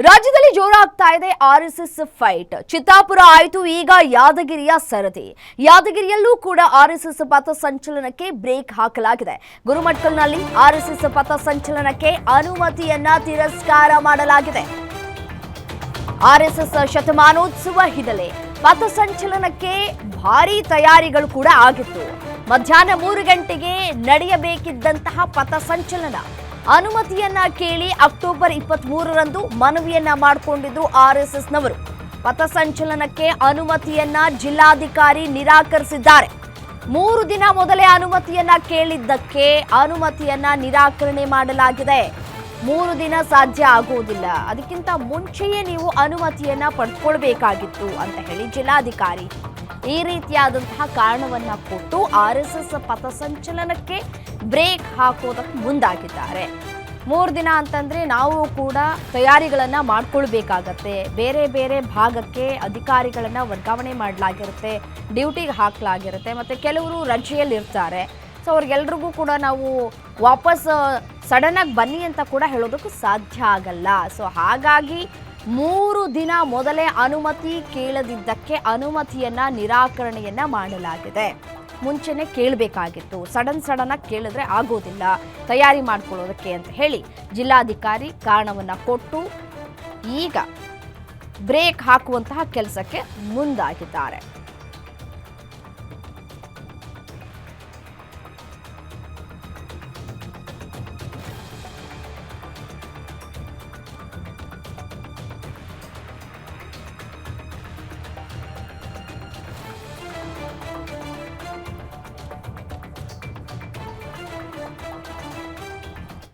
ರಾಜ್ಯದಲ್ಲಿ ಜೋರಾಗ್ತಾ ಇದೆ RSS fight. Chittapur ಆಯಿತು, ಈಗ ಯಾದಗಿರಿಯ ಸರದಿ. ಯಾದಗಿರಿಯಲ್ಲೂ ಕೂಡ ಆರ್ಎಸ್ಎಸ್ ಪಥಸಂಚಲನಕ್ಕೆ ಬ್ರೇಕ್ ಹಾಕಲಾಗಿದೆ. ಗುರುಮಠಕಲ್ನಲ್ಲಿ ಆರ್ಎಸ್ಎಸ್ ಪಥಸಂಚಲನಕ್ಕೆ ಅನುಮತಿಯನ್ನ ತಿರಸ್ಕಾರ ಮಾಡಲಾಗಿದೆ. ಆರ್ಎಸ್ಎಸ್ ಶತಮಾನೋತ್ಸವ ಹಿನ್ನೆಲೆ ಪಥಸಂಚಲನಕ್ಕೆ ಭಾರೀ ತಯಾರಿಗಳು ಕೂಡ ಆಗಿತ್ತು. ಮಧ್ಯಾಹ್ನ 3 ಗಂಟೆಗೆ ನಡೆಯಬೇಕಿದ್ದಂತಹ ಪಥಸಂಚಲನ ಅನುಮತಿಯನ್ನ ಕೇಳಿ ಅಕ್ಟೋಬರ್ 23ರಂದು ಮನವಿಯನ್ನ ಮಾಡಿಕೊಂಡಿದ್ದು ಆರ್ಎಸ್ಎಸ್ನವರು. ಪಥಸಂಚಲನಕ್ಕೆ ಅನುಮತಿಯನ್ನ ಜಿಲ್ಲಾಧಿಕಾರಿ ನಿರಾಕರಿಸಿದ್ದಾರೆ. 3 ದಿನ ಮೊದಲೇ ಅನುಮತಿಯನ್ನ ಕೇಳಿದ್ದಕ್ಕೆ ಅನುಮತಿಯನ್ನ ನಿರಾಕರಣೆ ಮಾಡಲಾಗಿದೆ. 3 ದಿನ ಸಾಧ್ಯ ಆಗುವುದಿಲ್ಲ, ಅದಕ್ಕಿಂತ ಮುಂಚೆಯೇ ನೀವು ಅನುಮತಿಯನ್ನ ಪಡ್ಕೊಳ್ಬೇಕಾಗಿತ್ತು ಅಂತ ಹೇಳಿ ಜಿಲ್ಲಾಧಿಕಾರಿ ಈ ರೀತಿಯಾದಂತಹ ಕಾರಣವನ್ನ ಕೊಟ್ಟು ಆರ್ಎಸ್ಎಸ್ ಪಥಸಂಚಲನಕ್ಕೆ ಬ್ರೇಕ್ ಹಾಕೋದಕ್ಕೆ ಮುಂದಾಗಿದ್ದಾರೆ. 3 ದಿನ ಅಂತಂದ್ರೆ ನಾವು ಕೂಡ ತಯಾರಿಗಳನ್ನ ಮಾಡ್ಕೊಳ್ಬೇಕಾಗತ್ತೆ. ಬೇರೆ ಬೇರೆ ಭಾಗಕ್ಕೆ ಅಧಿಕಾರಿಗಳನ್ನ ವರ್ಗಾವಣೆ ಮಾಡಲಾಗಿರುತ್ತೆ, ಡ್ಯೂಟಿಗೆ ಹಾಕಲಾಗಿರುತ್ತೆ, ಮತ್ತೆ ಕೆಲವರು ರಜೆಯಲ್ಲಿ ಇರ್ತಾರೆ. ಸೊ ಅವ್ರಿಗೆಲ್ರಿಗೂ ಕೂಡ ನಾವು ವಾಪಸ್ ಸಡನ್ ಆಗಿ ಬನ್ನಿ ಅಂತ ಕೂಡ ಹೇಳೋದಕ್ಕೂ ಸಾಧ್ಯ ಆಗಲ್ಲ. ಸೊ ಹಾಗಾಗಿ 3 ದಿನ ಮೊದಲೇ ಅನುಮತಿ ಕೇಳದಿದ್ದಕ್ಕೆ ಅನುಮತಿಯನ್ನ ನಿರಾಕರಣೆಯನ್ನ ಮಾಡಲಾಗಿದೆ. ಮುಂಚೆನೆ ಕೇಳಬೇಕಾಗಿತ್ತು, ಸಡನ್ ಆಗಿ ಕೇಳಿದ್ರೆ ಆಗೋದಿಲ್ಲ ತಯಾರಿ ಮಾಡ್ಕೊಳ್ಳೋದಕ್ಕೆ ಅಂತ ಹೇಳಿ ಜಿಲ್ಲಾಧಿಕಾರಿ ಕಾರಣವನ್ನ ಕೊಟ್ಟು ಈಗ ಬ್ರೇಕ್ ಹಾಕುವಂತಹ ಕೆಲಸಕ್ಕೆ ಮುಂದಾಗಿದ್ದಾರೆ.